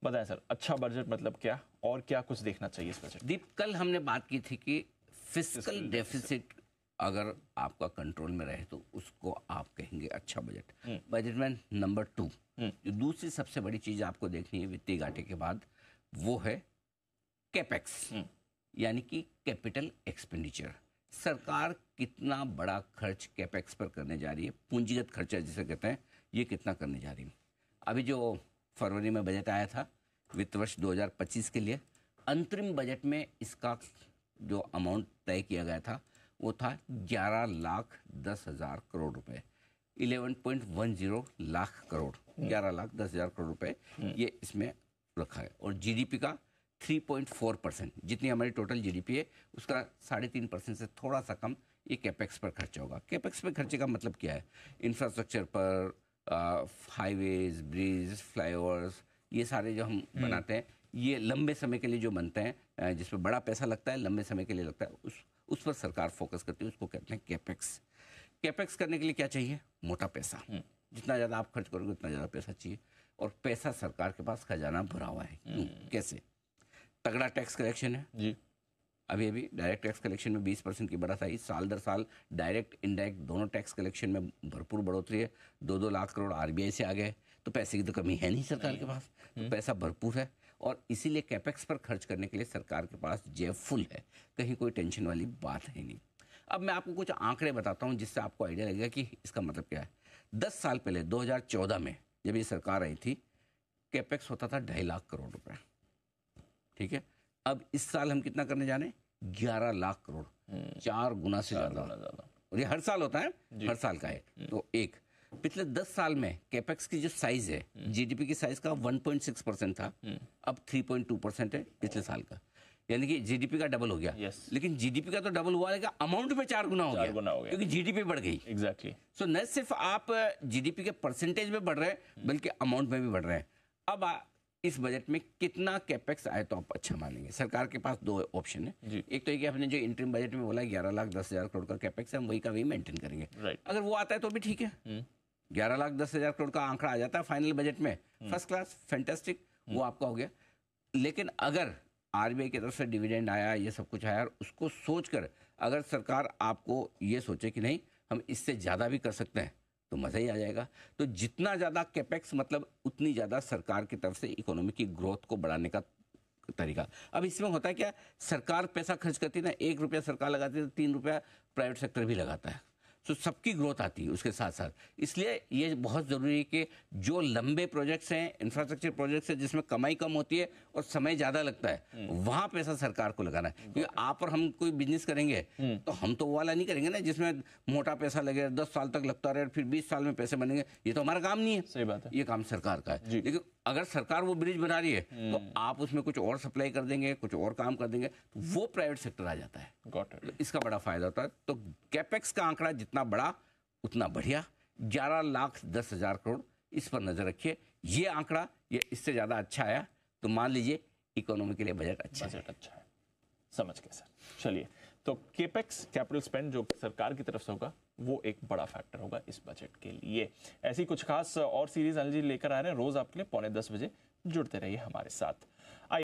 बताएं सर, अच्छा बजट मतलब क्या, और क्या कुछ देखना चाहिए इस बजट? दीप, कल हमने बात की थी कि फिस्कल डेफिसिट अगर आपका कंट्रोल में रहे तो उसको आप कहेंगे अच्छा बजट। बजट में नंबर 2 जो दूसरी सबसे बड़ी चीज आपको देखनी है वित्तीय घाटे के बाद, वो है कैपेक्स, यानी कि कैपिटल एक्सपेंडिचर। सरकार कितना बड़ा खर्च कैपेक्स पर करने जा रही है, पूंजीगत खर्चा जिसे कहते हैं, ये कितना करने जा रही है। अभी जो फरवरी में बजट आया था वित्त वर्ष 2025 के लिए, अंतरिम बजट में इसका जो अमाउंट तय किया गया था वो था 11,10,000 करोड़ रुपए, 11.10 लाख करोड़, 11,10,000 करोड़ रुपए ये इसमें रखा है। और जीडीपी का 3.4%, जितनी हमारी टोटल जीडीपी है उसका 3.5% से थोड़ा सा कम ये कैपेक्स पर खर्चा होगा। कैपेक्स पर खर्चे का मतलब क्या है? इंफ्रास्ट्रक्चर पर, हाईवेज, ब्रिज, फ्लाईओवर्स, ये सारे जो हम बनाते हैं, ये लंबे समय के लिए जो बनते हैं, जिसमें बड़ा पैसा लगता है, लंबे समय के लिए लगता है, उस पर सरकार फोकस करती है, उसको कहते हैं कैपेक्स। कैपेक्स करने के लिए क्या चाहिए? मोटा पैसा। जितना ज़्यादा आप खर्च करोगे उतना ज़्यादा पैसा चाहिए, और पैसा सरकार के पास खजाना भरा हुआ है। क्यों? कैसे? तगड़ा टैक्स कलेक्शन है जी। अभी डायरेक्ट टैक्स कलेक्शन में 20% की बढ़त आई, साल दर साल डायरेक्ट इनडायरेक्ट दोनों टैक्स कलेक्शन में भरपूर बढ़ोतरी है। 2-2 लाख करोड़ आरबीआई से आ गए, तो पैसे की तो कमी है नहीं सरकार के पास, तो पैसा भरपूर है, और इसीलिए कैपेक्स पर खर्च करने के लिए सरकार के पास जेब फुल है, कहीं कोई टेंशन वाली बात है नहीं। अब मैं आपको कुछ आंकड़े बताता हूँ जिससे आपको आइडिया लगेगा कि इसका मतलब क्या है। 10 साल पहले 2014 में जब ये सरकार आई थी, कैपेक्स होता था 2.5 लाख करोड़ रुपए, ठीक है। अब इस साल हम कितना करने जा रहे हैं? 11 लाख करोड़, 4 गुना से ज्यादा। और ये हर साल होता है, हर साल का है। तो एक पिछले 10 साल में कैपेक्स की जो साइज है, जीडीपी की साइज का 1.6% था, अब 3.2% है पिछले साल का, यानी कि जीडीपी का डबल हो गया। लेकिन जीडीपी का तो डबल हुआ, लेकिन अमाउंट में 4 गुना हो गया, क्योंकि जीडीपी बढ़ गई। एग्जैक्टली। सो न सिर्फ आप जीडीपी के परसेंटेज में बढ़ रहे हैं, बल्कि अमाउंट में भी बढ़ रहे हैं। अब इस बजट में कितना कैपेक्स आए तो आप अच्छा मानेंगे? सरकार के पास 2 ऑप्शन है। एक तो ये कि आपने जो इंटरिम बजट में बोला 11,10,000 करोड़ का कैपेक्स है, हम वही का वही मेंटेन करेंगे। अगर वो आता है तो भी ठीक है, 11,10,000 करोड़ का आंकड़ा आ जाता है फाइनल बजट में, फर्स्ट क्लास, फैंटास्टिक, वो आपका हो गया। लेकिन अगर आरबीआई की तरफ से डिविडेंड आया, ये सब कुछ आया, और उसको सोचकर अगर सरकार आपको ये सोचे कि नहीं हम इससे ज़्यादा भी कर सकते हैं, तो मज़ा ही आ जाएगा। तो जितना ज़्यादा कैपेक्स, मतलब उतनी ज़्यादा सरकार की तरफ से इकोनॉमी की ग्रोथ को बढ़ाने का तरीका। अब इसमें होता है क्या, सरकार पैसा खर्च करती है ना, 1 रुपया सरकार लगाती है तो 3 रुपया प्राइवेट सेक्टर भी लगाता है, तो सबकी ग्रोथ आती है उसके साथ साथ। इसलिए ये बहुत ज़रूरी है कि जो लंबे प्रोजेक्ट्स हैं, इंफ्रास्ट्रक्चर प्रोजेक्ट्स हैं, जिसमें कमाई कम होती है और समय ज़्यादा लगता है, वहाँ पैसा सरकार को लगाना है। क्योंकि आप और हम कोई बिजनेस करेंगे तो हम तो वो वाला नहीं करेंगे ना जिसमें मोटा पैसा लगे, 10 साल तक लगता रहे, फिर 20 साल में पैसे बनेंगे, ये तो हमारा काम नहीं है। सही बात है, ये काम सरकार का है। लेकिन अगर सरकार वो ब्रिज बना रही है तो आप उसमें कुछ और सप्लाई कर देंगे, कुछ और काम कर देंगे, तो वो प्राइवेट सेक्टर आ जाता है। तो इसका बड़ा फायदा होता है। तो कैपेक्स का आंकड़ा जितना बड़ा उतना बढ़िया, 11,10,000 करोड़, इस पर नजर रखिए। ये आंकड़ा ये इससे ज्यादा अच्छा आया तो मान लीजिए इकोनॉमी के लिए बजट अच्छा है। समझ गए सर। चलिए, तो केपेक्स, कैपिटल स्पेंड, जो सरकार की तरफ से होगा, वो एक बड़ा फैक्टर होगा इस बजट के लिए। ऐसी कुछ खास और सीरीज अनिल जी लेकर आ रहे हैं रोज आपके लिए 9:45 बजे। जुड़ते रहिए हमारे साथ।